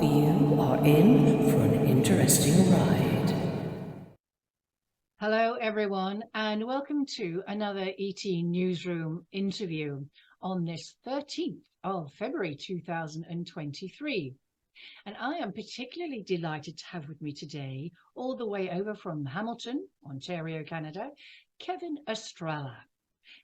You are in for an interesting ride. Hello, everyone, and welcome to another ET Newsroom interview on this 13th of February 2023. And I am particularly delighted to have with me today, all the way over from Hamilton, Ontario, Canada, KEVIN Estrella.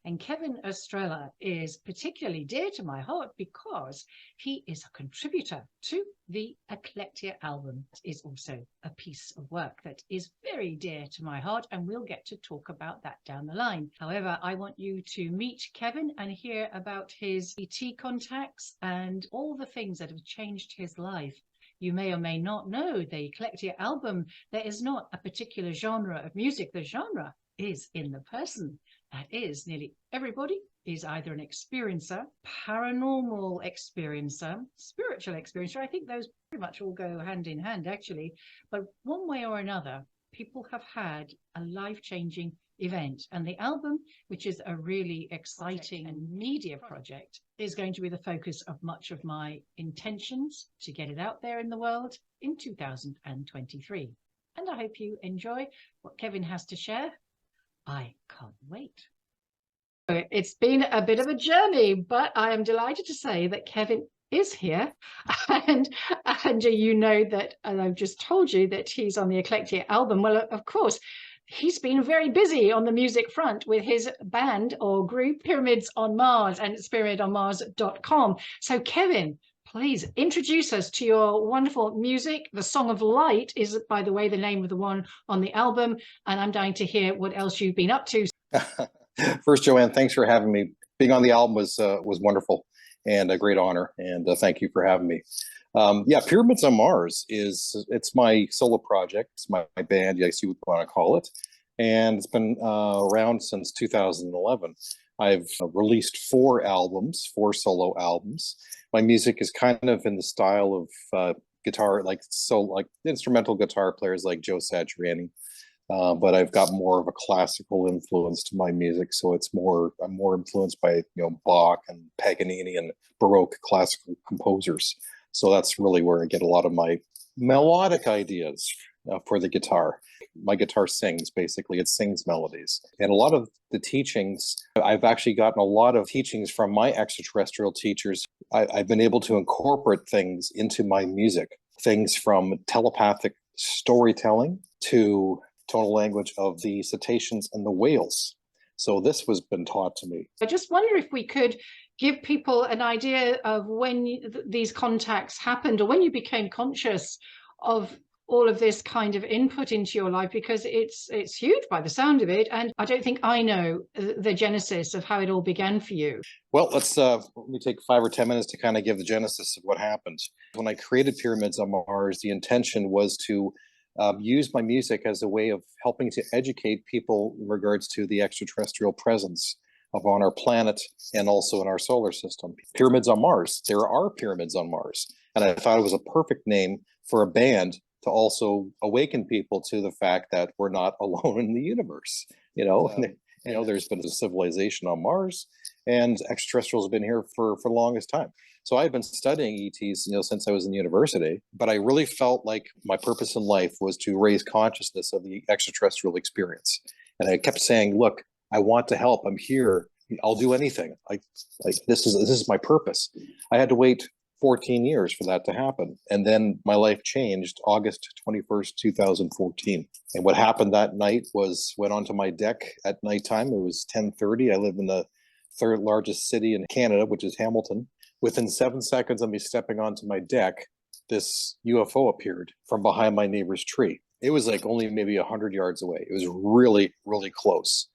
And KEVIN Estrella is particularly dear to my heart because he is a contributor to the Eklectia Album. It is also a piece of work that is very dear to my heart, and we'll get to talk about that down the line. However, I want you to meet KEVIN and hear about his ET contacts and all the things that have changed his life. You may or may not know the Eklectia Album. There is not a particular genre of music. The genre is in the person. That is, nearly everybody is either an experiencer, paranormal experiencer, spiritual experiencer. I think those pretty much all go hand in hand, actually. But one way or another, people have had a life-changing event. And the album, which is a really exciting and media project, is going to be the focus of much of my intentions to get it out there in the world in 2023. And I hope you enjoy what KEVIN has to share. I can't wait. It's been a bit of a journey, but I am delighted to say that KEVIN is here. And you know that, and I've just told you that he's on the Eklectia Album. Well, of course, he's been very busy on the music front with his band or group, Pyramids on Mars, and it's pyramidonmars.com. So KEVIN, please introduce us to your wonderful music. The Song of Light is, by the way, the name of the one on the album. And I'm dying to hear what else you've been up to. First, Joanne, thanks for having me. Being on the album was wonderful and a great honor. And thank you for having me. Yeah, Pyramids on Mars it's my solo project. It's my band, yes, you would want to call it. And it's been around since 2011. I've released four solo albums. My music is kind of in the style of guitar, like instrumental guitar players like Joe Satriani, but I've got more of a classical influence to my music. So I'm more influenced by Bach and Paganini and Baroque classical composers. So that's really where I get a lot of my melodic ideas for the guitar. My guitar sings, basically. It sings melodies. And a lot of the teachings, I've actually gotten a lot of teachings from my extraterrestrial teachers. I've been able to incorporate things into my music, things from telepathic storytelling to tonal language of the cetaceans and the whales. So this was been taught to me. I just wonder if we could give people an idea of when these contacts happened or when you became conscious of all of this kind of input into your life, because it's huge by the sound of it. And I don't think I know the genesis of how it all began for you. Well, let me take 5 or 10 minutes to kind of give the genesis of what happened. When I created Pyramids on Mars, the intention was to use my music as a way of helping to educate people in regards to the extraterrestrial presence on our planet and also in our solar system. Pyramids on Mars. There are pyramids on Mars. And I thought it was a perfect name for a band to also awaken people to the fact that we're not alone in the universe. There's been a civilization on Mars, and extraterrestrials have been here for the longest time. So I've been studying ETs, since I was in university, but I really felt like my purpose in life was to raise consciousness of the extraterrestrial experience. And I kept saying, look, I want to help. I'm here. I'll do anything. This is my purpose. I had to wait 14 years for that to happen. And then my life changed August 21st, 2014. And what happened that night was went onto my deck at nighttime. It was 10:30. I live in the third largest city in Canada, which is Hamilton. Within 7 seconds of me stepping onto my deck, this UFO appeared from behind my neighbor's tree. It was like only maybe 100 yards away. It was really, really close.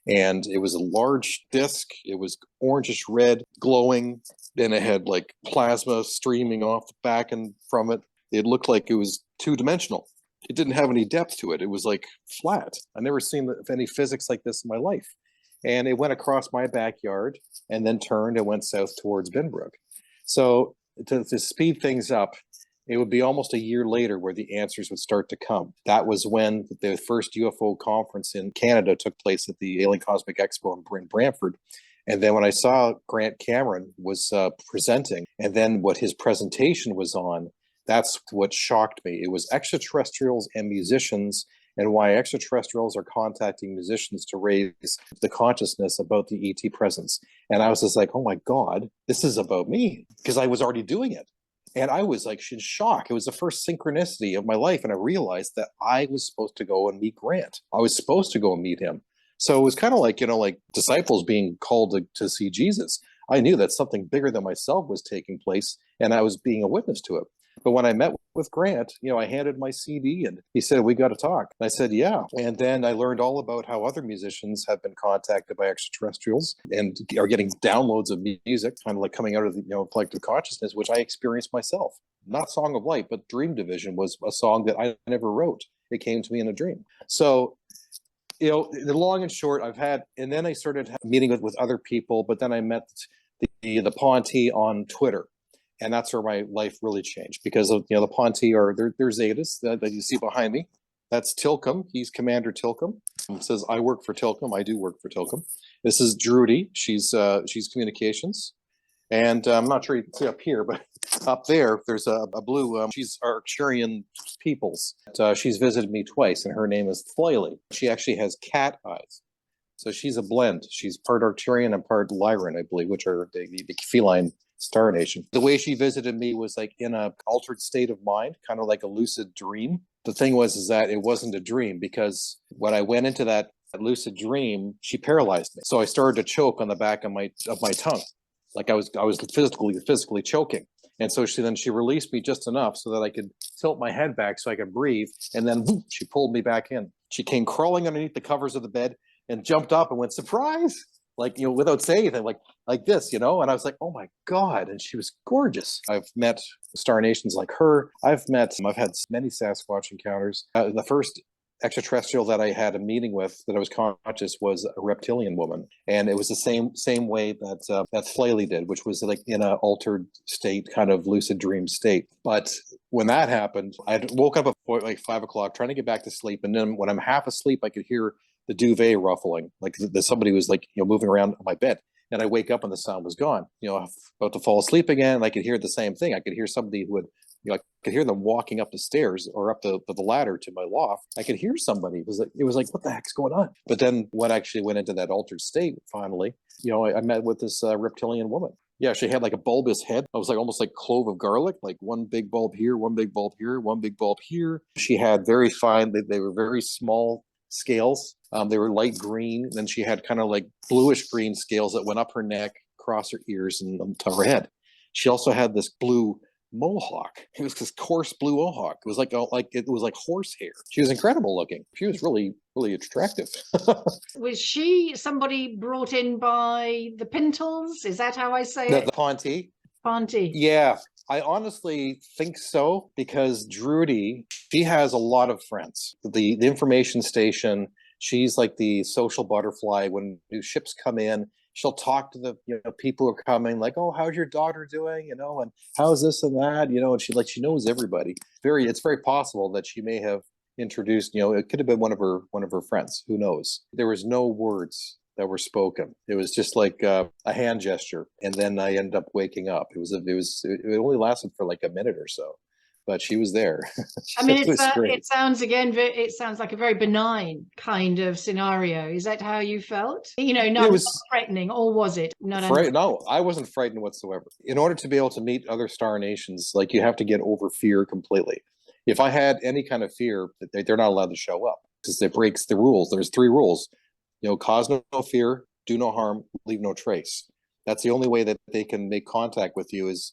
And it was a large disc. It was orangish red, glowing. Then it had like plasma streaming off the back and from it. It looked like it was two-dimensional. It didn't have any depth to it. It was like flat. I've never seen any physics like this in my life. And it went across my backyard and then turned and went south towards Binbrook. So to speed things up, it would be almost a year later where the answers would start to come. That was when the first UFO conference in Canada took place at the Alien Cosmic Expo in Brantford. And then when I saw Grant Cameron was presenting, and then what his presentation was on, That's what shocked me. It was extraterrestrials and musicians, and why extraterrestrials are contacting musicians to raise the consciousness about the ET presence. And I was just like, oh my God, this is about me, because I was already doing it. And I was like in shock. It was the first synchronicity of my life. And I realized that I was supposed to go and meet Grant. I was supposed to go and meet him. So it was kind of like, like disciples being called to see Jesus. I knew that something bigger than myself was taking place, and I was being a witness to it. But when I met with Grant, I handed my CD and he said, we got to talk. And I said, yeah. And then I learned all about how other musicians have been contacted by extraterrestrials and are getting downloads of music, kind of like coming out of the collective consciousness, which I experienced myself. Not Song of Light, but Dream Division was a song that I never wrote. It came to me in a dream. So, the long and short, and then I started meeting with other people, but then I met the Ponte on Twitter. And that's where my life really changed, because of, the Ponte they're Zetas that you see behind me. That's Tilcom. He's Commander Tilcom. It says, I work for Tilcom. I do work for Tilcom. This is Drudy. She's communications. And I'm not sure you can see up here, but up there's a blue, she's Arcturian peoples. She's visited me twice, and her name is Flaily. She actually has cat eyes. So she's a blend. She's part Arcturian and part Lyran, I believe, which are the feline Star Nation. The way she visited me was like in a altered state of mind, kind of like a lucid dream. The thing is that it wasn't a dream, because when I went into that lucid dream, she paralyzed me. So I started to choke on the back of my tongue, like I was physically choking. And so she released me just enough so that I could tilt my head back so I could breathe. And then whoop, she pulled me back in. She came crawling underneath the covers of the bed and jumped up and went, surprise, like, without saying anything, like this, and I was like, oh my God. And she was gorgeous. I've met Star Nations like her. I've had many Sasquatch encounters. The first extraterrestrial that I had a meeting with that I was conscious was a reptilian woman. And it was the same way that Flaily did, which was like in an altered state, kind of lucid dream state. But when that happened, I woke up at like 5 o'clock trying to get back to sleep. And then when I'm half asleep, I could hear the duvet ruffling, like somebody was like, moving around on my bed. And I wake up and the sound was gone. About to fall asleep again. And I could hear the same thing. I could hear somebody who would, I could hear them walking up the stairs or up the ladder to my loft. I could hear somebody. It was like, what the heck's going on? But then when I actually went into that altered state, finally, I met with this reptilian woman. Yeah, she had like a bulbous head. It was like almost like clove of garlic, like one big bulb here, one big bulb here, one big bulb here. She had very fine, they were very small scales. They were light green. And then she had kind of like bluish green scales that went up her neck, across her ears, and on top of her head. She also had this blue mohawk. It was this coarse blue mohawk. It was like horsehair. She was incredible looking. She was really, really attractive. Was she somebody brought in by the Pintles? Is that how I say it? The Ponte? Ponte. Yeah. I honestly think so, because Drudy, she has a lot of friends. The information station, she's like the social butterfly. When new ships come in, she'll talk to the people who are coming, like, oh, how's your daughter doing? And how's this and that? And she knows everybody. It's very possible that she may have introduced, it could have been one of her friends. Who knows? There was no words that were spoken. It was just like a hand gesture, and then I ended up waking up. It only lasted for like a minute or so, but she was there. I mean, it sounds like a very benign kind of scenario. Is that how you felt? Not threatening, or was it? No, I wasn't frightened whatsoever. In order to be able to meet other Star Nations, like, you have to get over fear completely. If I had any kind of fear, they're not allowed to show up, because it breaks the rules. There's 3 rules. Cause no fear, do no harm, leave no trace. That's the only way that they can make contact with you is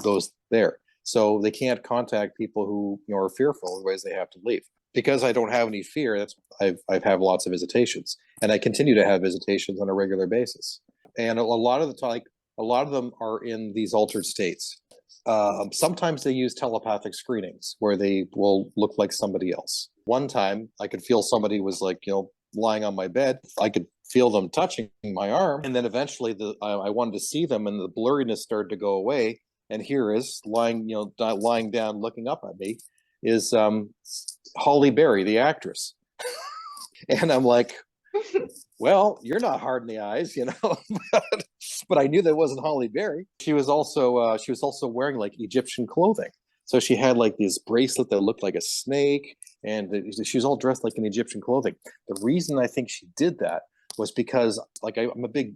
those there. So they can't contact people who are fearful, otherwise they have to leave. Because I don't have any fear, I've had lots of visitations, and I continue to have visitations on a regular basis. And a lot of them are in these altered states. Sometimes they use telepathic screenings where they will look like somebody else. One time I could feel somebody was like, lying on my bed. I could feel them touching my arm, and then eventually I wanted to see them, and the blurriness started to go away. And here is lying down, looking up at me, is Holly Berry, the actress. And I'm like, well, you're not hard in the eyes, but I knew that wasn't Holly Berry. She was also wearing like Egyptian clothing. So she had like this bracelet that looked like a snake, and she was all dressed like in Egyptian clothing. The reason I think she did that was because, like, I'm a big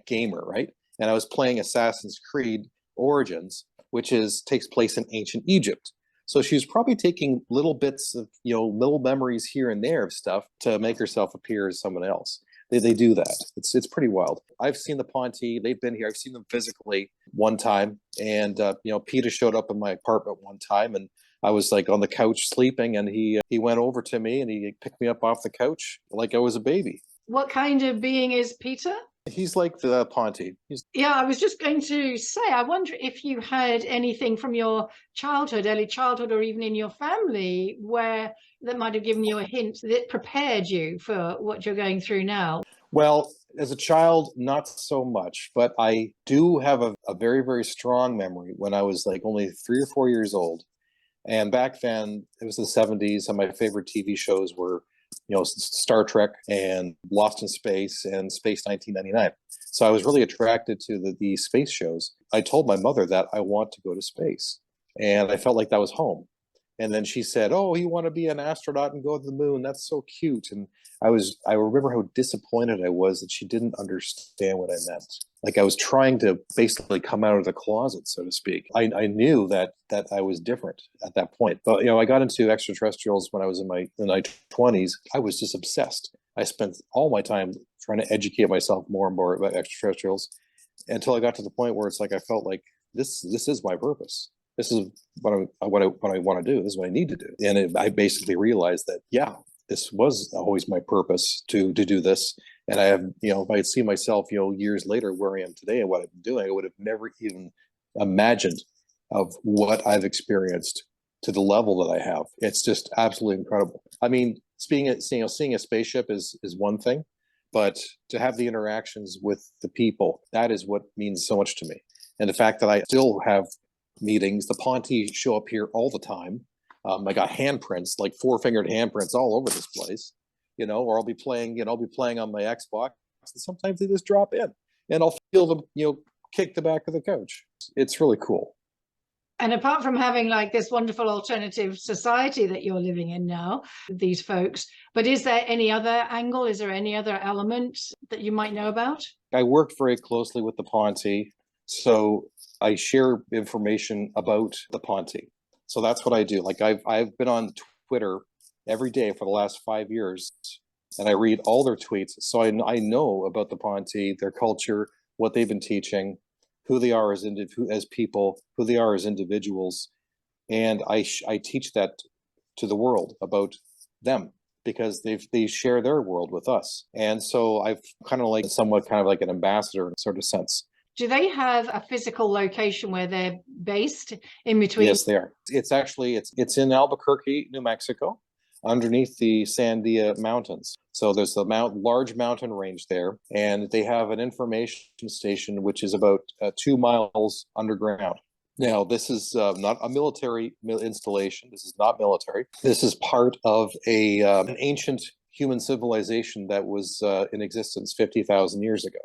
gamer, right? And I was playing Assassin's Creed Origins, which takes place in ancient Egypt. So she was probably taking little bits of, little memories here and there of stuff to make herself appear as someone else. They do that. It's pretty wild. I've seen the Ponte. They've been here. I've seen them physically one time, and Peter showed up in my apartment one time, and I was like on the couch sleeping, and he went over to me and he picked me up off the couch like I was a baby. What kind of being is Peter? He's like the Ponte. Yeah, I was just going to say, I wonder if you had anything from your childhood, early childhood, or even in your family where that might have given you a hint that prepared you for what you're going through now. Well, as a child, not so much, but I do have a very, very strong memory when I was like only 3 or 4 years old. And back then, it was the 70s, and my favorite TV shows were, Star Trek and Lost in Space and Space 1999. So I was really attracted to the space shows. I told my mother that I want to go to space, and I felt like that was home. And then she said, "Oh, you want to be an astronaut and go to the moon? That's so cute." And I remember how disappointed I was that she didn't understand what I meant. Like I was trying to basically come out of the closet, so to speak. I knew that I was different at that point. But I got into extraterrestrials when I was in my 20s. I was just obsessed. I spent all my time trying to educate myself more and more about extraterrestrials until I got to the point where it's like I felt like this is my purpose. This is what I want to do. This is what I need to do. And I basically realized that, yeah, this was always my purpose to do this. And I have, if I had seen myself, years later where I am today and what I've been doing, I would have never even imagined of what I've experienced to the level that I have. It's just absolutely incredible. I mean, seeing a spaceship is one thing, but to have the interactions with the people, that is what means so much to me. And the fact that I still have meetings, the Ponte show up here all the time. I got handprints, like 4-fingered handprints all over this place, or I'll be playing on my Xbox, and sometimes they just drop in and I'll feel them, kick the back of the couch. It's really cool. And apart from having like this wonderful alternative society that you're living in now, these folks, but is there any other angle? Is there any other element that you might know about? I work very closely with the Ponte, so I share information about the Ponte. So that's what I do. Like I've been on Twitter every day for the last 5 years, and I read all their tweets. So I know about the Ponte, their culture, what they've been teaching, who they are as people, who they are as individuals, and I teach that to the world about them because they share their world with us. And so I've kind of like an ambassador sort of sense. Do they have a physical location where they're based in between? Yes, they are. It's actually it's in Albuquerque, New Mexico, underneath the Sandia Mountains. So there's a large mountain range there, and they have an information station which is about 2 miles underground. Now, this is not a military installation. This is not military. This is part of an ancient human civilization that was in existence 50,000 years ago.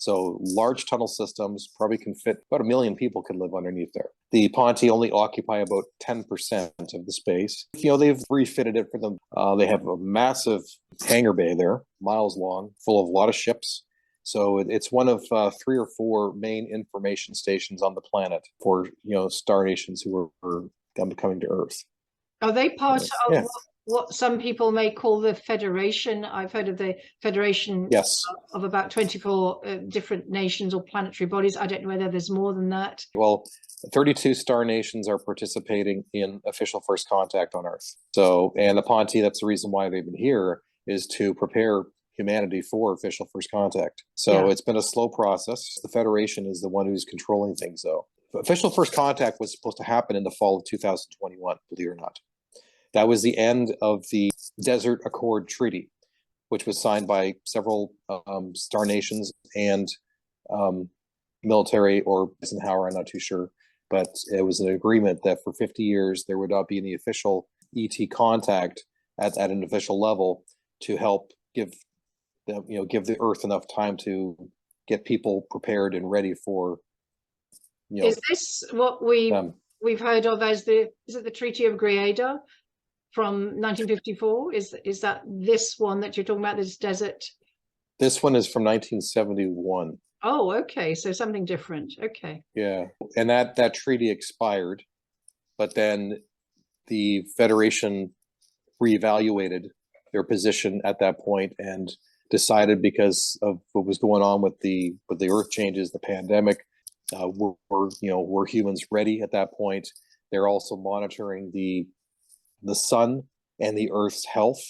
So large tunnel systems probably can fit about 1 million people could live underneath there. The Ponte only occupy about 10% of the space. They've refitted it for them. They have a massive hangar bay there, miles long, full of a lot of ships. So it's one of 3 or 4 main information stations on the planet for, star nations who are coming to Earth. Are they part of what some people may call the Federation? I've heard of the Federation yes. of about 24 different nations or planetary bodies. I don't know whether there's more than that. Well, 32 star nations are participating in official first contact on Earth. So, and the Ponte, that's the reason why they've been here, is to prepare humanity for official first contact. So It's been a slow process. The Federation is the one who's controlling things, though. Official first contact was supposed to happen in the fall of 2021, believe it or not. That was the end of the Desert Accord Treaty, which was signed by several star nations and military or Eisenhower, I'm not too sure. But it was an agreement that for 50 years, there would not be any official ET contact at an official level to help give the Earth enough time to get people prepared and ready for, Is this what we we've heard of as is it the Treaty of Greada from 1954? Is that this one that you're talking about, this desert? This one is from 1971. Oh, okay. So something different. Okay. Yeah. And that treaty expired, but then the Federation reevaluated their position at that point and decided, because of what was going on with the earth changes, the pandemic, were humans ready at that point? They're also monitoring the sun and the earth's health,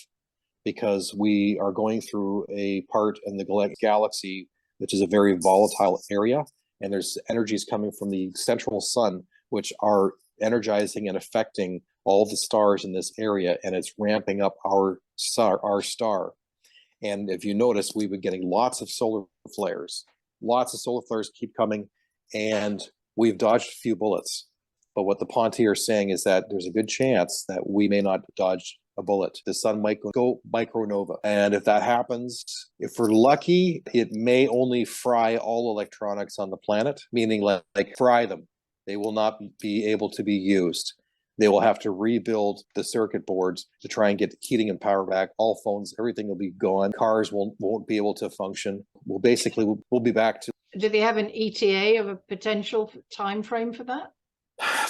because we are going through a part in the galaxy which is a very volatile area, and there's energies coming from the central sun which are energizing and affecting all the stars in this area, and it's ramping up our star. And if you notice, we've been getting lots of solar flares. Lots of solar flares keep coming, and we've dodged a few bullets. But what the Ponti are saying is that there's a good chance that we may not dodge a bullet. The sun might go micronova. And if that happens, if we're lucky, it may only fry all electronics on the planet, meaning like fry them. They will not be able to be used. They will have to rebuild the circuit boards to try and get heating and power back. All phones, everything will be gone. Cars won't be able to function. We'll be back to. Do they have an ETA of a potential time frame for that?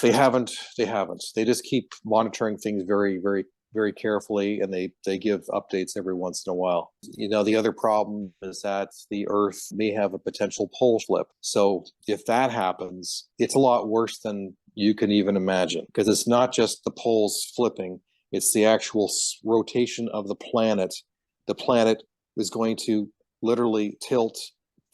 They haven't. They just keep monitoring things very, very, very carefully, and they give updates every once in a while. The other problem is that the Earth may have a potential pole flip. So if that happens, it's a lot worse than you can even imagine, because it's not just the poles flipping, it's the actual rotation of the planet. The planet is going to literally tilt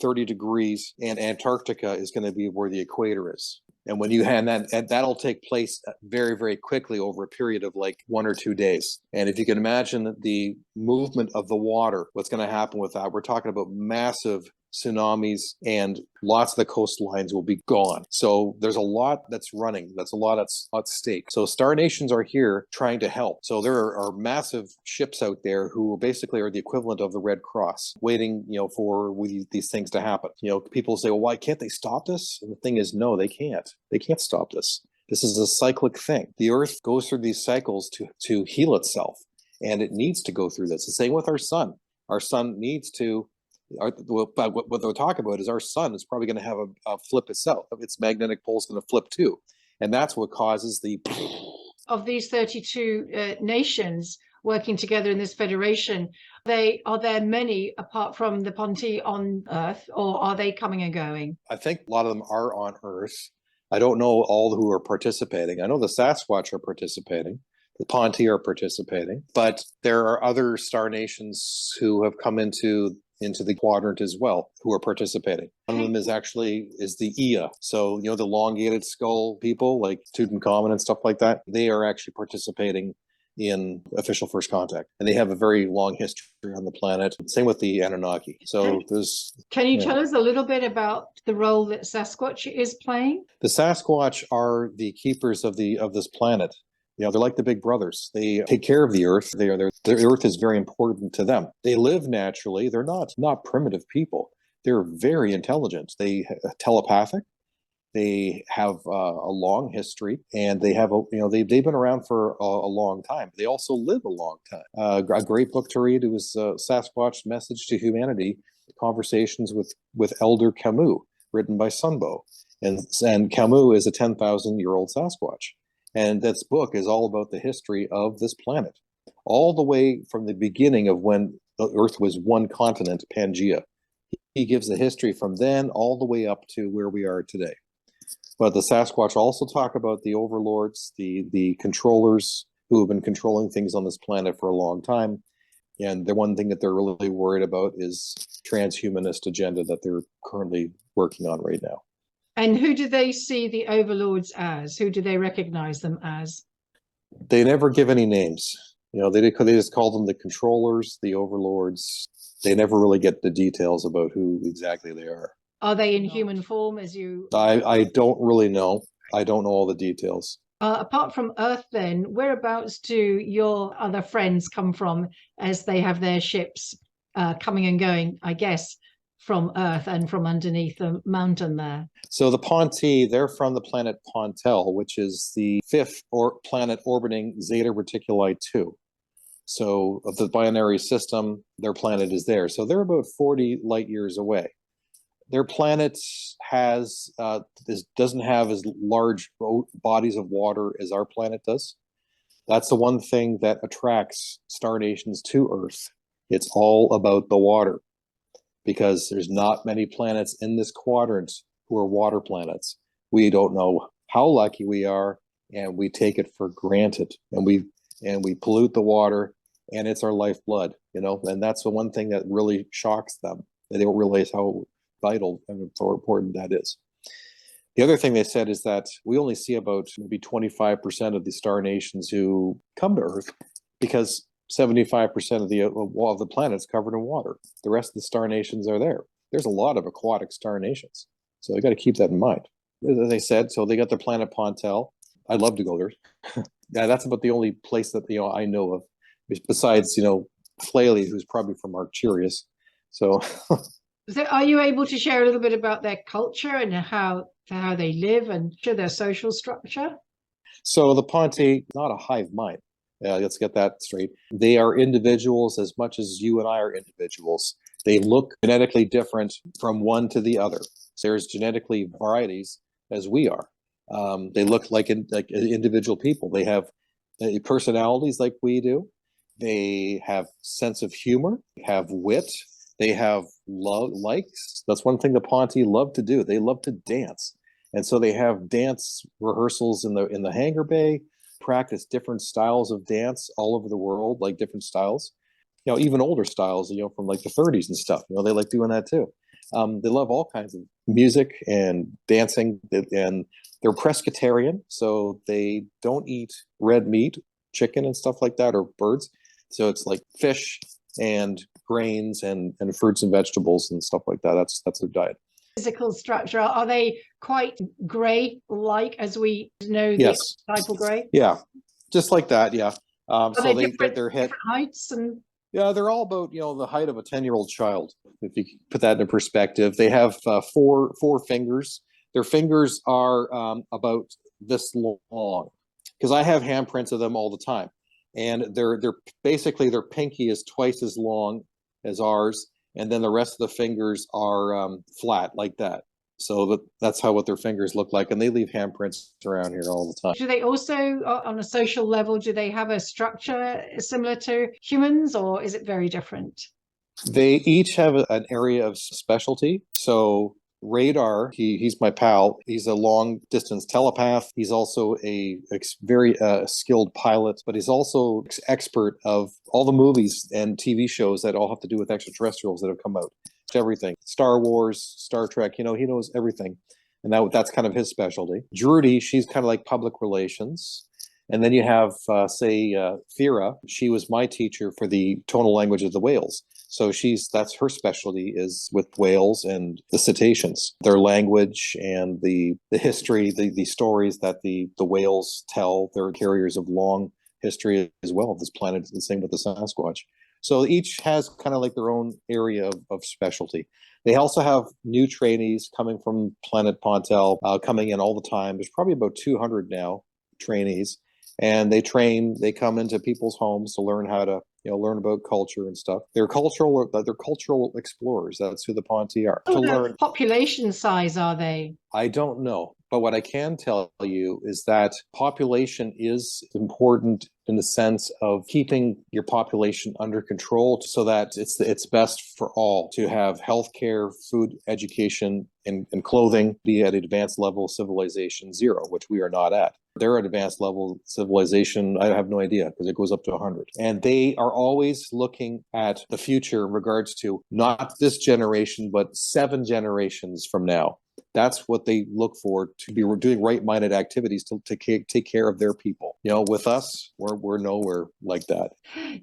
30 degrees, and Antarctica is going to be where the equator is. And when you hand that, and that'll take place very, very quickly over a period of like 1 or 2 days. And if you can imagine the movement of the water, what's going to happen with that, we're talking about massive tsunamis, and lots of the coastlines will be gone. So there's a lot that's running. That's a lot that's at stake. So Star Nations are here trying to help. So there are massive ships out there who basically are the equivalent of the Red Cross, waiting, for these things to happen. People say, well, why can't they stop this? And the thing is, no, they can't. They can't stop this. This is a cyclic thing. The Earth goes through these cycles to heal itself, and it needs to go through this. The same with our sun. Our sun needs to. But what they're talking about is our sun is probably going to have a flip itself. Its magnetic pole is going to flip too, and that's what causes the. Of these 32 nations working together in this federation, are there many apart from the Ponti on Earth, or are they coming and going? I think a lot of them are on Earth. I don't know all who are participating. I know the Sasquatch are participating. The Ponti are participating, but there are other star nations who have come into the quadrant as well, who are participating. One of them is the Ea. So, the elongated skull people like Tutankhamun and stuff like that, they are actually participating in official first contact. And they have a very long history on the planet. Same with the Anunnaki. So Can you tell us a little bit about the role that Sasquatch is playing? The Sasquatch are the keepers of this planet. They're like the big brothers. They take care of the Earth. The Earth is very important to them. They live naturally. They're not primitive people. They're very intelligent. They telepathic. They have a long history, and they have they've been around for a long time. They also live a long time. A great book to read was Sasquatch Message to Humanity: Conversations with Elder Camus, written by Sunbow, and Camus is a 10,000-year-old Sasquatch. And this book is all about the history of this planet, all the way from the beginning of when the Earth was one continent, Pangea. He gives the history from then all the way up to where we are today. But the Sasquatch also talk about the overlords, the controllers who have been controlling things on this planet for a long time. And the one thing that they're really worried about is transhumanist agenda that they're currently working on right now. And who do they see the overlords as? Who do they recognize them as? They never give any names. They just call them the controllers, the overlords. They never really get the details about who exactly they are. Are they in human form, as you? I don't really know. I don't know all the details. Apart from Earth, then, whereabouts do your other friends come from as they have their ships coming and going, I guess? from Earth and from underneath the mountain there? So the Ponti, they're from the planet Pontel, which is the fifth planet orbiting Zeta Reticuli 2. So of the binary system, their planet is there. So they're about 40 light years away. Their planet doesn't have as large bodies of water as our planet does. That's the one thing that attracts star nations to Earth. It's all about the water, because there's not many planets in this quadrant who are water planets. We don't know how lucky we are, and we take it for granted, and we pollute the water, and it's our lifeblood, and that's the one thing that really shocks them. They don't realize how vital and how important that is. The other thing they said is that we only see about maybe 25% of the star nations who come to Earth, because 75% of the planet is covered in water. The rest of the star nations are there. There's a lot of aquatic star nations, so they got to keep that in mind. As I said, so they got their planet Pontel. I'd love to go there. Yeah, that's about the only place that I know of, besides Flaley, who's probably from Arcturus. So. So are you able to share a little bit about their culture and how they live and their social structure? So the Ponti, not a hive mind. Let's get that straight. They are individuals as much as you and I are individuals. They look genetically different from one to the other. So there's genetically varieties as we are. They look like individual people. They have personalities like we do. They have sense of humor, have wit. They have likes. That's one thing the Ponti love to do. They love to dance. And so they have dance rehearsals in the hangar bay, practice different styles of dance all over the world, like different styles, even older styles, from like the 30s and stuff. They like doing that too. They love all kinds of music and dancing, and they're pescatarian, so they don't eat red meat, chicken and stuff like that, or birds. So it's like fish and grains and fruits and vegetables and stuff like that. That's their diet. Physical structure, are they quite gray, like as we know the Yes. archetypal gray? Yeah, just like that. Yeah. Are So they their head, different heights and? Yeah, they're all about the height of a 10-year-old child. If you put that into perspective, they have four fingers. Their fingers are about this long, because I have handprints of them all the time, and they're basically their pinky is twice as long as ours, and then the rest of the fingers are flat like that. So that's what their fingers look like, and they leave handprints around here all the time. Do they also, on a social level, do they have a structure similar to humans, or is it very different? They each have an area of specialty. So Radar, he's my pal. He's a long distance telepath. He's also a very skilled pilot, but he's also expert of all the movies and TV shows that all have to do with extraterrestrials that have come out. Everything, Star Wars, Star Trek, he knows everything. And that's kind of his specialty. Drudy, she's kind of like public relations. And then you have, Thera. She was my teacher for the tonal language of the whales. So that's her specialty, is with whales and the cetaceans, their language and the history, the stories that the whales tell. They're carriers of long history as well. This planet is the same with the Sasquatch. So each has kind of like their own area of specialty. They also have new trainees coming from Planet Pontel, coming in all the time. There's probably about 200 now trainees, and they come into people's homes to learn how to learn about culture and stuff. They're cultural explorers. That's who the Ponti are. What population size are they? I don't know. But what I can tell you is that population is important in the sense of keeping your population under control, so that it's best for all to have healthcare, food, education, and clothing, be at advanced level civilization 0, which we are not at. They're at advanced level civilization, I have no idea, because it goes up to 100. And they are always looking at the future in regards to not this generation, but 7 generations from now. That's what they look for, to be doing right-minded activities to take care of their people. With us, we're nowhere like that.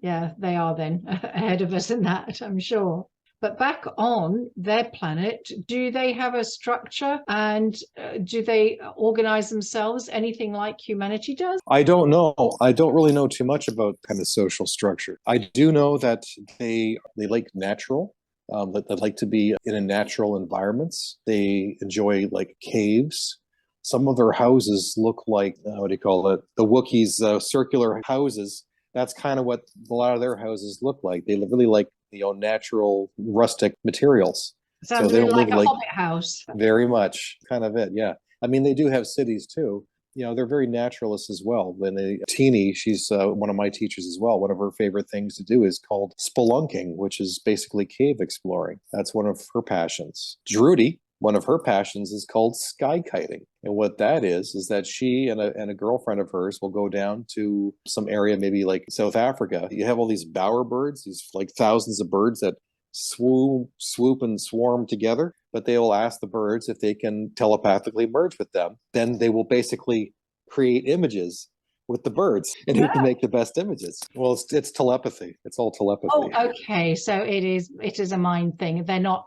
Yeah, they are then ahead of us in that, I'm sure. But back on their planet, do they have a structure, and do they organize themselves anything like humanity does? I don't know. I don't really know too much about kind of social structure. I do know that they like natural. that like to be in a natural environments. They enjoy like caves. Some of their houses look like, what do you call it? The Wookiees' circular houses. That's kind of what a lot of their houses look like. They really like, natural rustic materials. So Sounds a they bit don't like live a like hobbit house. very much kind of it. Yeah. I mean, they do have cities too. They're very naturalists as well. When Teeny, she's one of my teachers as well. One of her favorite things to do is called spelunking, which is basically cave exploring. That's one of her passions. Drudy, one of her passions is called sky kiting. And what that is that she and a girlfriend of hers will go down to some area, maybe like South Africa. You have all these bowerbirds, these like thousands of birds that swoop and swarm together, but they will ask the birds if they can telepathically merge with them. Then they will basically create images with the birds, and who can make the best images. Well, it's telepathy. It's all telepathy. Oh, okay. So it is a mind thing. They're not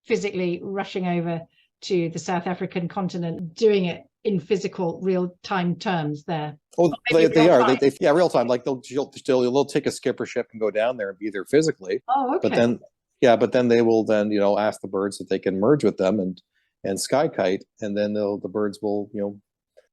physically rushing over to the South African continent doing it in physical real-time terms there. Oh, they are. They yeah, real time. Like they'll take a skipper ship and go down there and be there physically. Oh, okay. But then they will then ask the birds if they can merge with them and sky kite, and then the birds will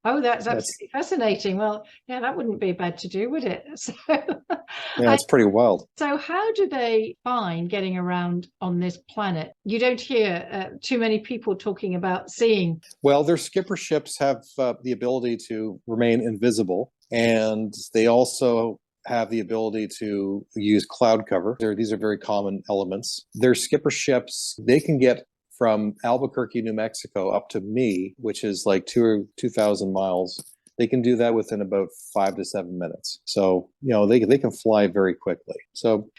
Oh, that's absolutely fascinating. Well, yeah, that wouldn't be bad to do, would it? So, yeah, it's pretty wild. So how do they find getting around on this planet? You don't hear too many people talking about seeing. Well, their skipper ships have the ability to remain invisible, and they also have the ability to use cloud cover. These are very common elements. Their skipper ships, they can get from Albuquerque, New Mexico up to me, which is like 2,000 miles. They can do that within about 5 to 7 minutes. So, they can fly very quickly. So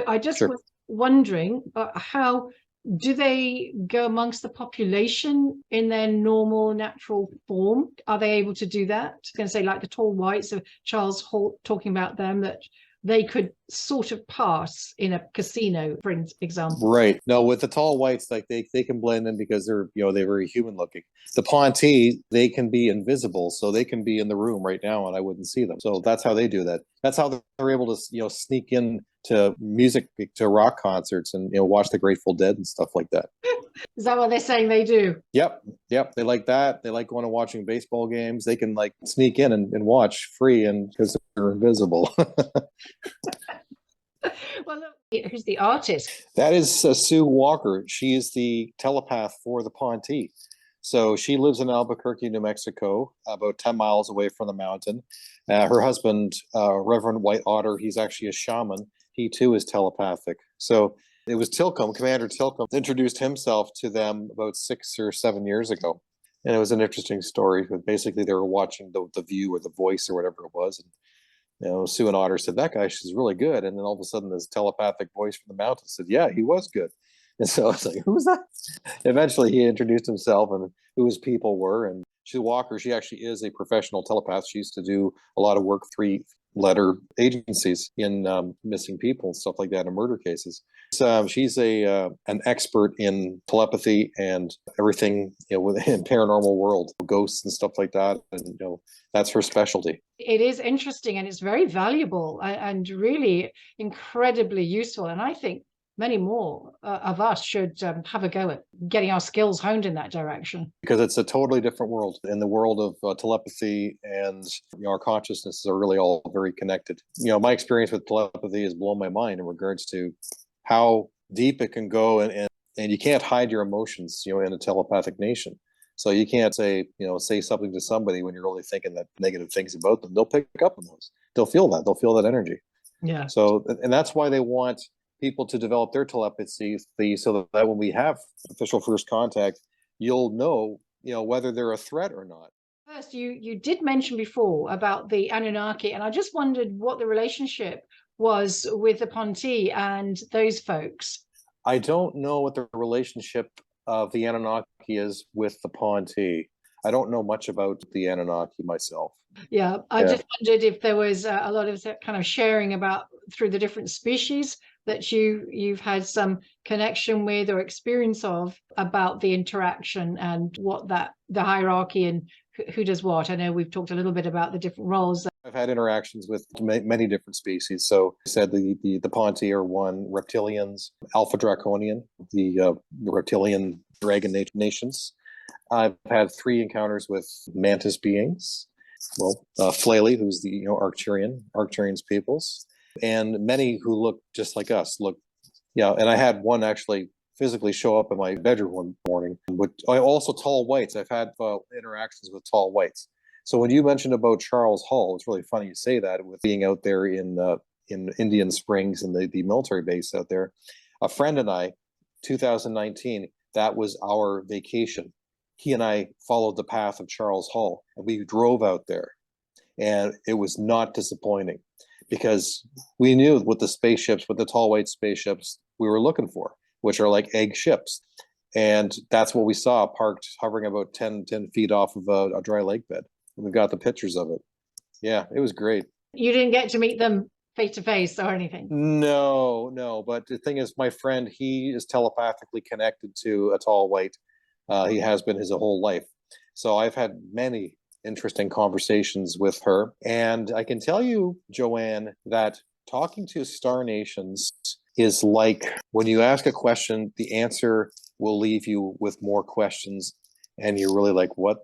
I just was wondering, how do they go amongst the population in their normal, natural form? Are they able to do that? I was going to say, like the tall whites of Charles Holt talking about them, that they could sort of pass in a casino, for example. Right. No, with the tall whites, like they can blend in because they're very human looking. The Ponte, they can be invisible, so they can be in the room right now and I wouldn't see them. So that's how they do that. That's how they're able to sneak in to music, to rock concerts, and watch the Grateful Dead and stuff like that. Is that what they're saying they do? Yep. They like that. They like going and watching baseball games. They can like sneak in and watch free, and because they're invisible. Well, look, who's the artist? That is Sue Walker. She is the telepath for the Ponte. So she lives in Albuquerque, New Mexico, about 10 miles away from the mountain. Her husband, Reverend White Otter, he's actually a shaman. He too is telepathic. So it was Tilcomb, Commander Tilcomb, introduced himself to them about 6 or 7 years ago. And it was an interesting story. But basically, they were watching the View or The Voice or whatever it was. And Sue and Otter said, that guy, she's really good. And then all of a sudden, this telepathic voice from the mountain said, yeah, he was good. And so it's like, who's that? Eventually, he introduced himself and who his people were. And Sue Walker, she actually is a professional telepath. She used to do a lot of work, 3-letter agencies in missing people and stuff like that in murder cases. So, she's an expert in telepathy and everything within paranormal world, ghosts and stuff like that. And that's her specialty. It is interesting and it's very valuable and really incredibly useful. And I think many more of us should have a go at getting our skills honed in that direction. Because it's a totally different world. In the world of telepathy and our consciousnesses are really all very connected. My experience with telepathy has blown my mind in regards to how deep it can go, and you can't hide your emotions, in a telepathic nation. So you can't say something to somebody when you're really thinking that negative things about them. They'll pick up on those. They'll feel that. They'll feel that energy. Yeah. So, and that's why they want people to develop their telepathy, so that when we have official first contact, you'll know, whether they're a threat or not. First, you did mention before about the Anunnaki, and I just wondered what the relationship was with the Ponte and those folks. I don't know what the relationship of the Anunnaki is with the Ponte. I don't know much about the Anunnaki myself. Yeah, I just wondered if there was a lot of that kind of sharing about through the different species that you've had some connection with or experience of, about the interaction and what the hierarchy and who does what? I know we've talked a little bit about the different roles. I've had interactions with many different species. So I said the Ponte are one, reptilians, Alpha Draconian, the reptilian dragon nations. I've had 3 encounters with mantis beings. Well, Flaley, who's the Arcturian's peoples, and many who look just like us. And I had one actually physically show up in my bedroom one morning. Also tall whites. I've had interactions with tall whites. So when you mentioned about Charles Hall, it's really funny you say that, with being out there in Indian Springs and the military base out there. A friend and I, 2019, that was our vacation. He and I followed the path of Charles Hall, and we drove out there, and it was not disappointing, because we knew what the tall white spaceships we were looking for, which are like egg ships. And that's what we saw, parked, hovering about 10 feet off of a dry lake bed. And we've got the pictures of it. Yeah, it was great. You didn't get to meet them face to face or anything? No. But the thing is, my friend, he is telepathically connected to a tall white. He has been his whole life. So I've had many interesting conversations with her. And I can tell you, Joanne, that talking to star nations is like when you ask a question, the answer will leave you with more questions. And you're really like, what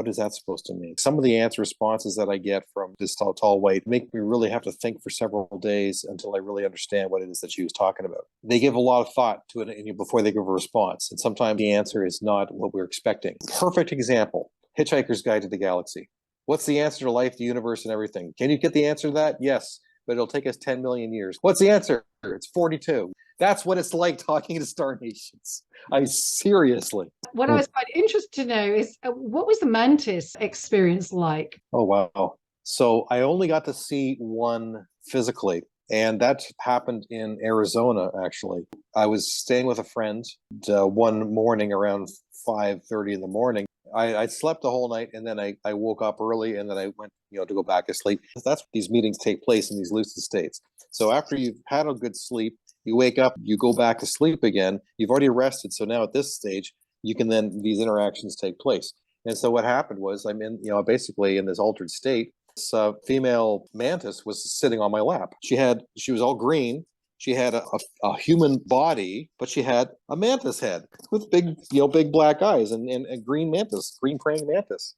is that supposed to mean? Some of the answer responses that I get from this tall white make me really have to think for several days until I really understand what it is that she was talking about. They give a lot of thought to it before they give a response. And sometimes the answer is not what we're expecting. Perfect example, Hitchhiker's Guide to the Galaxy. What's the answer to life, the universe, and everything? Can you get the answer to that? Yes, but it'll take us 10 million years. What's the answer? It's 42. That's what it's like talking to star nations. Seriously. What I was quite interested to know is what was the mantis experience like? Oh, wow. So I only got to see one physically, and that happened in Arizona, actually. I was staying with a friend one morning around 5:30 in the morning. I slept the whole night, and then I woke up early, and then I went to go back to sleep. That's these meetings take place in these lucid states. So after you've had a good sleep, you wake up, you go back to sleep again, you've already rested. So now at this stage, these interactions take place. And so what happened was I'm basically in this altered state. This female mantis was sitting on my lap. She was all green. She had a human body, but she had a mantis head with big black eyes and a green praying mantis.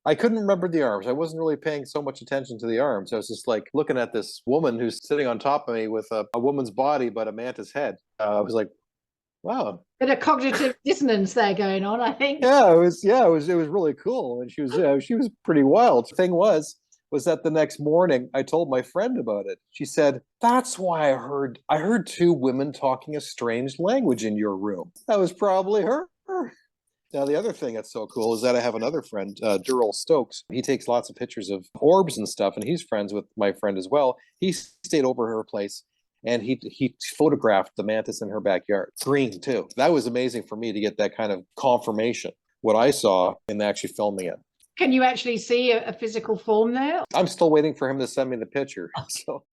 I couldn't remember the arms. I wasn't really paying so much attention to the arms. I was just like looking at this woman who's sitting on top of me with a woman's body, but a mantis head. I was like, wow. Bit of cognitive dissonance there going on, I think. Yeah, it was really cool. And she was pretty wild. The thing was that the next morning I told my friend about it. She said, that's why I heard 2 women talking a strange language in your room. That was probably her. Now, the other thing that's so cool is that I have another friend, Durrell Stokes. He takes lots of pictures of orbs and stuff, and he's friends with my friend as well. He stayed over at her place, and he photographed the mantis in her backyard. Green, too. That was amazing for me to get that kind of confirmation, what I saw in actually filming it. Can you actually see a physical form there? I'm still waiting for him to send me the picture. So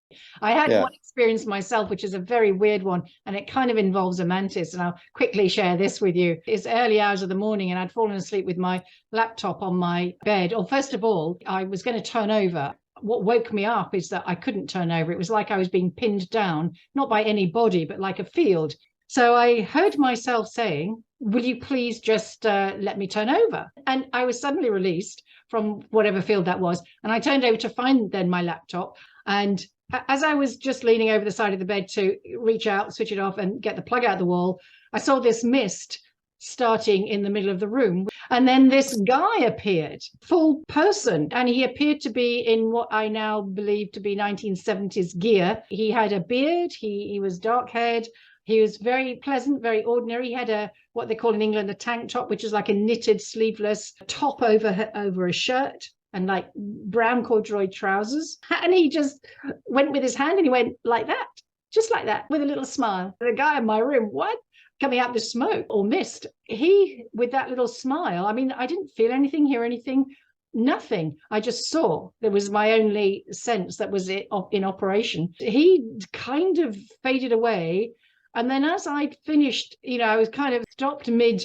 I had one experience myself, which is a very weird one, and it kind of involves a mantis, and I'll quickly share this with you. It's early hours of the morning, and I'd fallen asleep with my laptop on my bed. Or first of all, I was going to turn over. What woke me up is that I couldn't turn over. It was like I was being pinned down, not by any body, but like a field. So I heard myself saying, will you please just let me turn over? And I was suddenly released from whatever field that was. And I turned over to find then my laptop. And as I was just leaning over the side of the bed to reach out, switch it off and get the plug out of the wall, I saw this mist starting in the middle of the room. And then this guy appeared, full person, and he appeared to be in what I now believe to be 1970s gear. He had a beard, he was dark-haired, he was very pleasant, very ordinary. He had what they call in England a tank top, which is like a knitted sleeveless top over a shirt, and like brown corduroy trousers. And he just went with his hand and he went like that, just like that, with a little smile. The guy in my room, what? Coming out the smoke or mist. He, with that little smile, I mean, I didn't feel anything, hear anything, nothing. I just saw. There was my only sense that was in operation. He kind of faded away. And then as I'd finished, I was kind of stopped mid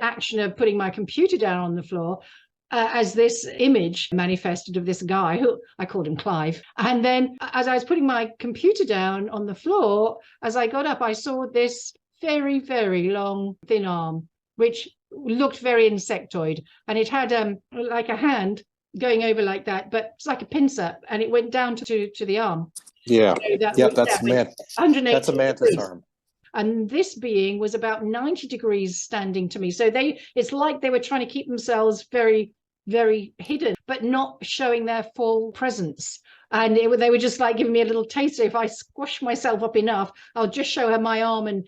action of putting my computer down on the floor. as this image manifested of this guy who I called him Clive. And then as I was putting my computer down on the floor, as I got up, I saw this very, very long, thin arm, which looked very insectoid. And it had like a hand going over like that, but it's like a pincer, and it went down to the arm. Yeah. Yep, that's a mantis degrees. arm. And this being was about 90 degrees standing to me. So it's like they were trying to keep themselves very, very hidden, but not showing their full presence. And they were just like giving me a little taster. If I squash myself up enough, I'll just show her my arm and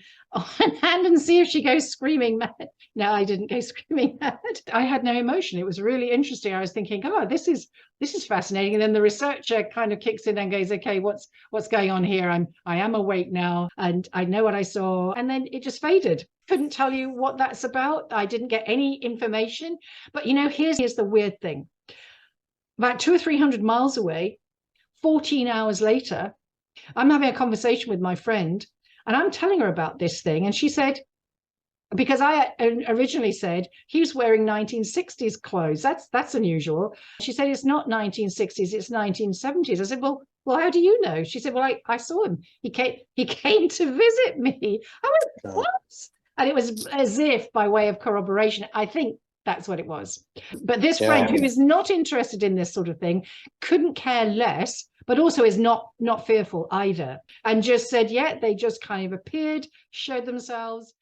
hand and see if she goes screaming mad. No, I didn't go screaming mad. I had no emotion. It was really interesting. I was thinking, oh, this is fascinating. And then the researcher kind of kicks in and goes, okay, what's going on here? I am awake now, and I know what I saw. And then it just faded. Couldn't tell you what that's about. I didn't get any information. But here's the weird thing. About 200 or 300 miles away, 14 hours later, I'm having a conversation with my friend, and I'm telling her about this thing. And she said, because I originally said he was wearing 1960s clothes. That's unusual. She said, it's not 1960s, it's 1970s. I said, well, how do you know? She said, well, I saw him. He came to visit me. I went, what? And it was as if by way of corroboration. I think that's what it was. But this friend who is not interested in this sort of thing couldn't care less, but also is not fearful either. And just said, yeah, they just kind of appeared, showed themselves.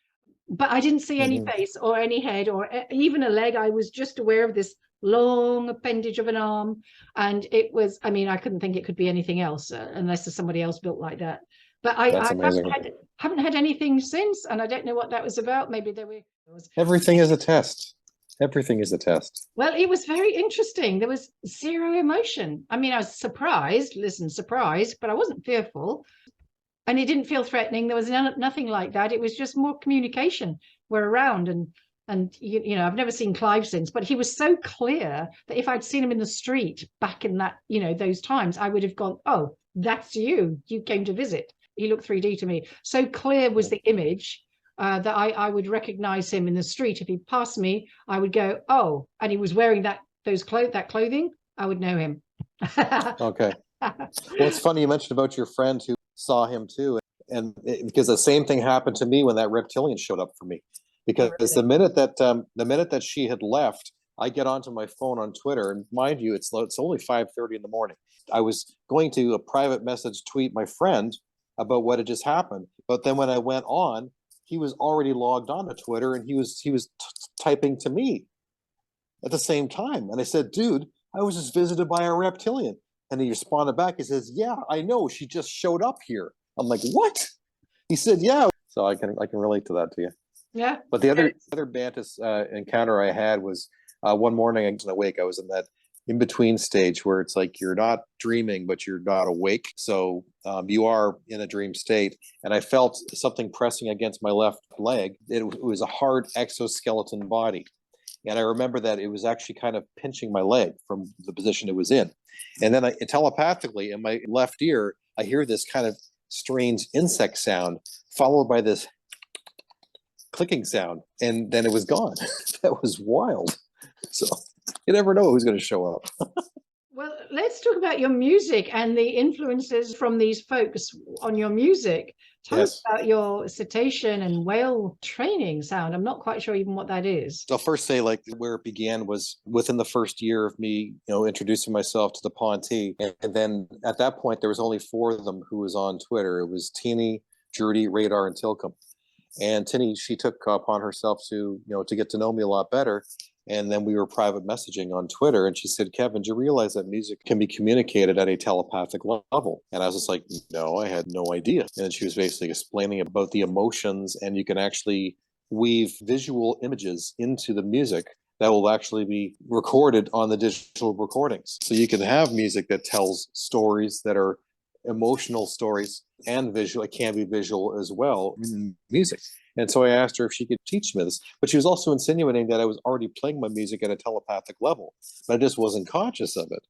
But I didn't see any face or any head or even a leg. I was just aware of this long appendage of an arm. And it was, I couldn't think it could be anything else unless there's somebody else built like that. But I haven't had anything since, and I don't know what that was about. Maybe there were... Everything is a test. Everything is a test. Well, it was very interesting. There was zero emotion. I was surprised, but I wasn't fearful. And it didn't feel threatening. There was nothing like that. It was just more communication. We're around, and I've never seen Clive since, but he was so clear that if I'd seen him in the street back in that, those times, I would have gone, oh, that's you. You came to visit. He looked 3D to me. So clear was the image that I would recognize him in the street. If he passed me, I would go, oh, and he was wearing that clothing, I would know him. Okay. Well, it's funny you mentioned about your friend who saw him too, and because the same thing happened to me when that reptilian showed up for me. Because the minute that she had left, I get onto my phone on Twitter, and mind you, it's only 5:30 in the morning. I was going to a private message tweet my friend about what had just happened, but then when I went on, he was already logged on to Twitter, and he was typing to me at the same time. And I said, dude, I was just visited by a reptilian. And he responded back. He says, yeah, I know. She just showed up here. I'm like, what? He said, yeah. So I can relate to that to you. Yeah. But the other mantis encounter I had was one morning I was awake. I was in that in-between stage where it's like you're not dreaming, but you're not awake. So you are in a dream state. And I felt something pressing against my left leg. It was a hard exoskeleton body. And I remember that it was actually kind of pinching my leg from the position it was in. And then telepathically in my left ear, I hear this kind of strange insect sound followed by this clicking sound. And then it was gone. That was wild. So you never know who's going to show up. Well, let's talk about your music and the influences from these folks on your music. Tell us about your cetacean and whale training sound. I'm not quite sure even what that is. I'll first say, like, where it began was within the first year of me, introducing myself to the Ponte. And then at that point, there was only 4 of them who was on Twitter. It was Teeny, Drudy, Radar, and Tilcum. And Tinny, she took upon herself to get to know me a lot better. And then we were private messaging on Twitter, and she said, Kevin, do you realize that music can be communicated at a telepathic level? And I was just like, no, I had no idea. And she was basically explaining about the emotions, and you can actually weave visual images into the music that will actually be recorded on the digital recordings. So you can have music that tells stories that are emotional stories and visual. It can be visual as well in music. And so I asked her if she could teach me this, but she was also insinuating that I was already playing my music at a telepathic level, but I just wasn't conscious of it.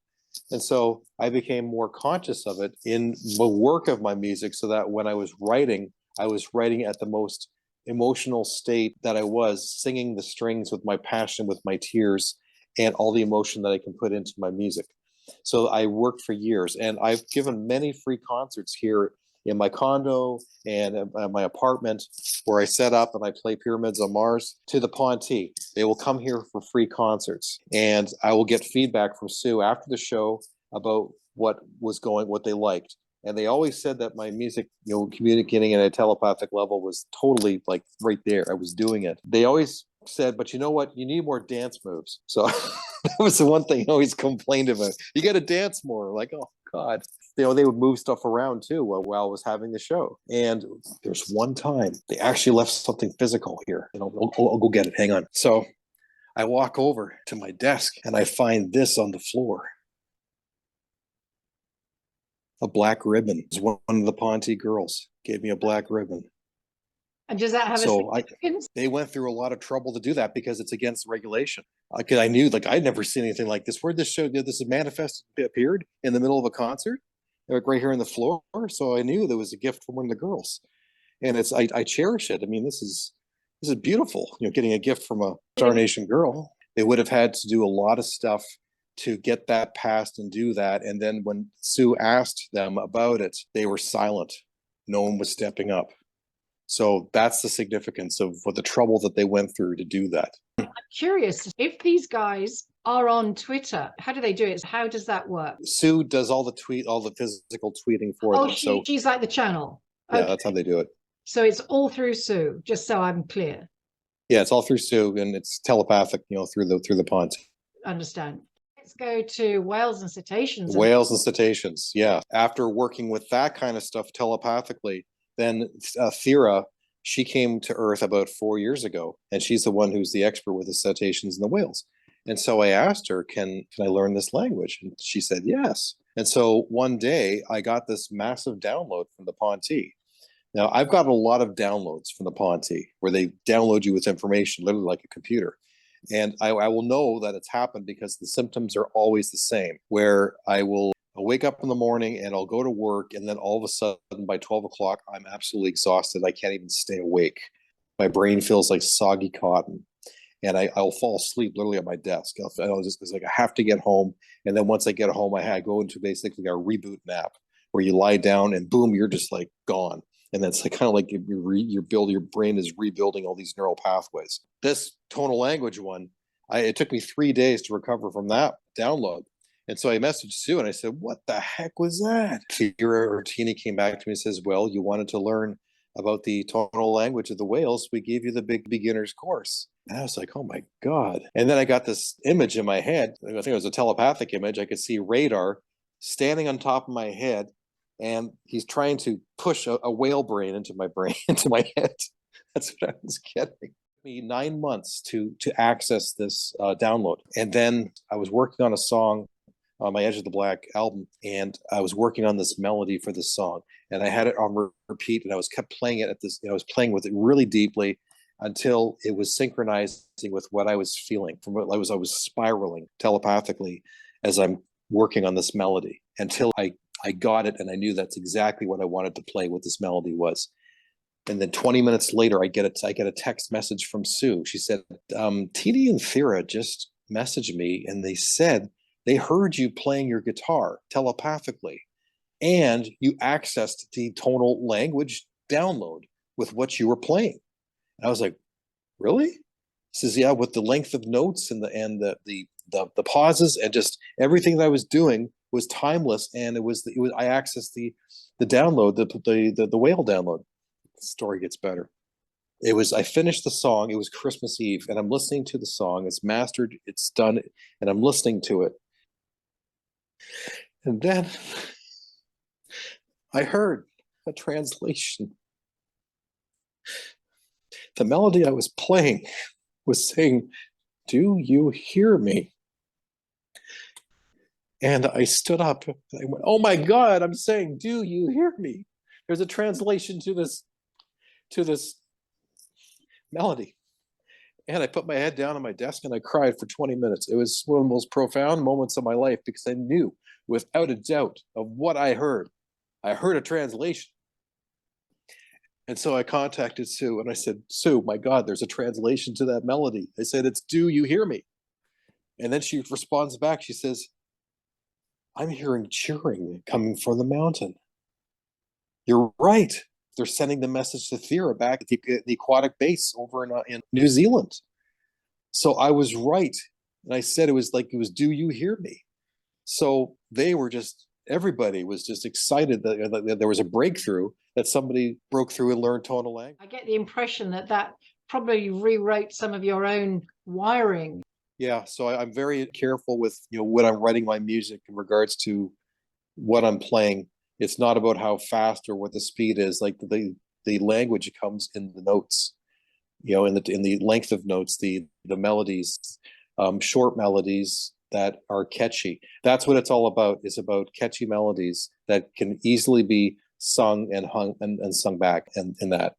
And so I became more conscious of it in the work of my music, so that when I was writing at the most emotional state that I was, singing the strings with my passion, with my tears, and all the emotion that I can put into my music. So I worked for years, and I've given many free concerts here in my condo and at my apartment, where I set up and I play Pyramids on Mars to the Ponte. They will come here for free concerts, and I will get feedback from Sue after the show about what they liked. And they always said that my music, communicating at a telepathic level was totally like right there. I was doing it. They always said, but you know what? You need more dance moves. So that was the one thing I always complained about. You got to dance more. Like, oh God. They would move stuff around too while I was having the show. And there's one time they actually left something physical here. I'll go get it. Hang on. So I walk over to my desk and I find this on the floor. A black ribbon. One of the Ponte girls gave me a black ribbon. And does that have a significance? They went through a lot of trouble to do that because it's against regulation. Because I knew, I'd never seen anything like this. Where this appeared in the middle of a concert, right here on the floor. So I knew there was a gift from one of the girls, and I cherish it. I mean, this is beautiful. Getting a gift from a Star Nation girl. They would have had to do a lot of stuff to get that passed and do that. And then when Sue asked them about it, they were silent. No one was stepping up. So that's the significance of what the trouble that they went through to do that. I'm curious, if these guys are on Twitter, how do they do it? How does that work? Sue does all the physical tweeting for them. So she's like the channel. Yeah, okay. That's how they do it. So it's all through Sue, just so I'm clear. Yeah, it's all through Sue, and it's telepathic, through the Ponte. Understand. Let's go to whales and cetaceans. Whales and cetaceans, yeah. After working with that kind of stuff telepathically, then Thera, she came to Earth about 4 years ago, and she's the one who's the expert with the cetaceans and the whales. And so I asked her, can I learn this language? And she said yes. And so one day I got this massive download from the Ponte. Now, I've got a lot of downloads from the Ponte where they download you with information, literally like a computer. And I will know that it's happened because the symptoms are always the same, where I'll wake up in the morning and I'll go to work, and then all of a sudden by 12 o'clock, I'm absolutely exhausted. I can't even stay awake. My brain feels like soggy cotton, and I'll fall asleep literally at my desk. It's like I have to get home. And then once I get home, I go into basically a reboot nap where you lie down and boom, you're just like gone. And that's kind of like your brain is rebuilding all these neural pathways. This tonal language one, it took me 3 days to recover from that download. And so I messaged Sue and I said, what the heck was that? Thera Ortini came back to me and says, well, you wanted to learn about the tonal language of the whales. We gave you the big beginner's course. And I was like, oh my God. And then I got this image in my head. I think it was a telepathic image. I could see Radar standing on top of my head, and he's trying to push a whale brain into my head. That's what I was getting. It took me 9 months to access this download. And then I was working on a song on my Edge of the Black album, and I was working on this melody for this song, and I had it on repeat, and I kept playing it I was playing with it really deeply until it was synchronizing with what I was feeling. From what I was spiraling telepathically as I'm working on this melody until I got it, and I knew that's exactly what I wanted to play, what this melody was. And then 20 minutes later, I get a text message from Sue. She said, TD and Thera just messaged me, and they said they heard you playing your guitar telepathically, and you accessed the tonal language download with what you were playing. And I was like, really? She says, yeah, with the length of notes and the pauses and just everything that I was doing was timeless, and I accessed the download, the whale download. The story gets better. I finished the song. It was Christmas Eve, and I'm listening to the song. It's mastered, it's done, and I'm listening to it. And then I heard a translation. The melody I was playing was saying, "Do you hear me?" And I stood up. I went, "Oh my God, I'm saying, do you hear me?" There's a translation to this melody. And I put my head down on my desk and I cried for 20 minutes. It was one of the most profound moments of my life because I knew without a doubt of what I heard. I heard a translation. And so I contacted Sue and I said, "Sue, my God, there's a translation to that melody." I said, "It's 'Do you hear me?'" And then she responds back. She says, I'm hearing cheering coming from the mountain. You're right. They're sending the message to Thera back at the aquatic base over in New Zealand. So I was right. And I said, it was do you hear me? So they were everybody was just excited that there was a breakthrough, that somebody broke through and learned tonal language. I get the impression that probably rewrote some of your own wiring. Yeah, so I'm very careful with when I'm writing my music in regards to what I'm playing. It's not about how fast or what the speed is. Like the language comes in the notes, in the length of notes, the melodies, short melodies that are catchy. That's what it's all about. It's about catchy melodies that can easily be sung and hung and sung back in that.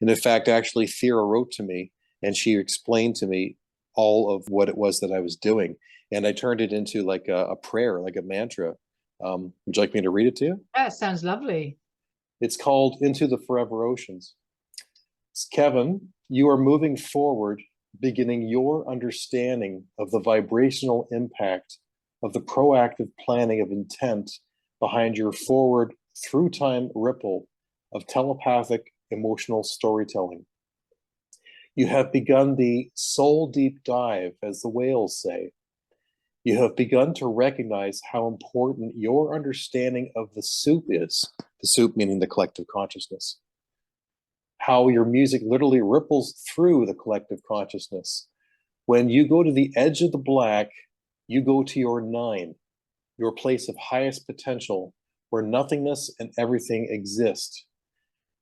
And in fact, actually, Thera wrote to me and she explained to me all of what it was that I was doing. And I turned it into like a prayer, like a mantra. Would you like me to read it to you? That sounds lovely. It's called Into the Forever Oceans. Kevin, you are moving forward, beginning your understanding of the vibrational impact of the proactive planning of intent behind your forward through time ripple of telepathic emotional storytelling. You have begun the soul deep dive, as the whales say. You have begun to recognize how important your understanding of the soup is, the soup meaning the collective consciousness. How your music literally ripples through the collective consciousness. When you go to the edge of the black, you go to your 9, your place of highest potential, where nothingness and everything exist.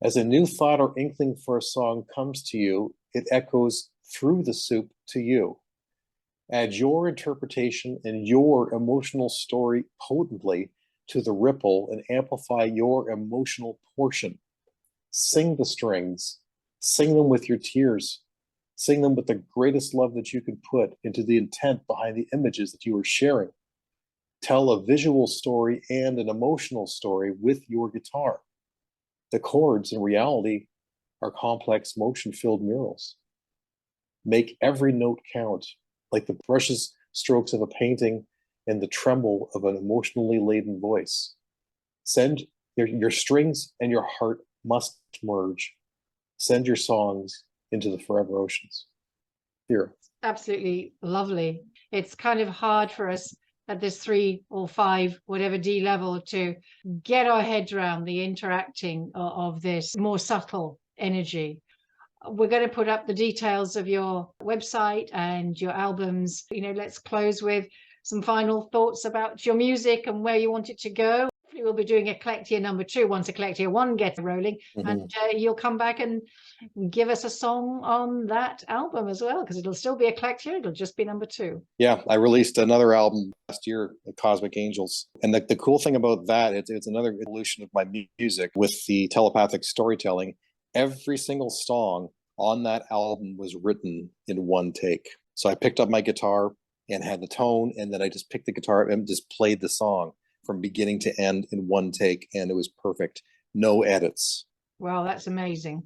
As a new thought or inkling for a song comes to you, it echoes through the soup to you. Add your interpretation and your emotional story potently to the ripple and amplify your emotional portion. Sing the strings, sing them with your tears, sing them with the greatest love that you can put into the intent behind the images that you are sharing. Tell a visual story and an emotional story with your guitar. The chords in reality are complex motion-filled murals. Make every note count, like the brushes strokes of a painting and the tremble of an emotionally laden voice. Send your strings and your heart must merge. Send your songs into the forever oceans. Here. Absolutely lovely. It's kind of hard for us at this 3 or 5, whatever D level, to get our heads around the interacting of this more subtle energy. We're going to put up the details of your website and your albums. Let's close with some final thoughts about your music and where you want it to go. We'll be doing Eklectia number 2 once Eklectia 1 gets rolling, and you'll come back and give us a song on that album as well, because it'll still be Eklectia, it'll just be number 2. Yeah, I released another album last year, Cosmic Angels, and the cool thing about that, it's another evolution of my music with the telepathic storytelling. Every single song on that album was written in one take. So I picked up my guitar and had the tone, and then I just picked the guitar and just played the song from beginning to end in one take, and it was perfect. No edits. Wow, that's amazing.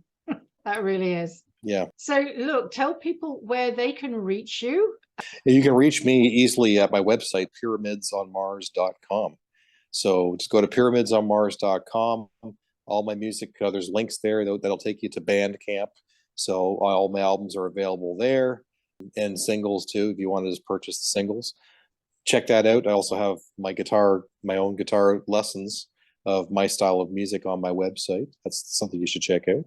That really is. Yeah. So look, tell people where they can reach you. You can reach me easily at my website, pyramidsonmars.com. So just go to pyramidsonmars.com. All my music, there's links there that'll take you to Bandcamp. So all my albums are available there, and singles too, if you want to just purchase the singles. Check that out. I also have my own guitar lessons of my style of music on my website. That's something you should check out.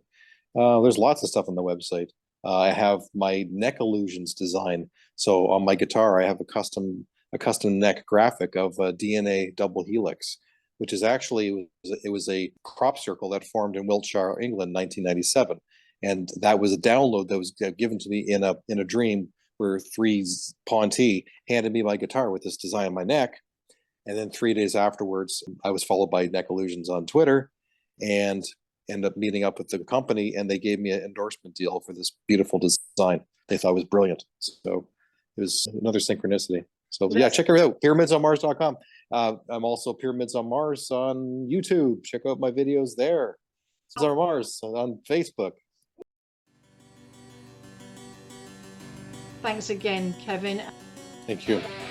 There's lots of stuff on the website. I have my neck illusions design. So on my guitar, I have a custom neck graphic of a DNA double helix, which is actually, it was a crop circle that formed in Wiltshire, England, 1997. And that was a download that was given to me in a dream, where Three's Ponty handed me my guitar with this design on my neck. And then 3 days afterwards, I was followed by Neck Illusions on Twitter and ended up meeting up with the company, and they gave me an endorsement deal for this beautiful design they thought was brilliant. So it was another synchronicity. So yeah, check it out, pyramidsonmars.com. I'm also Pyramids on Mars on YouTube. Check out my videos there. Pyramids on Mars on Facebook. Thanks again, Kevin. Thank you.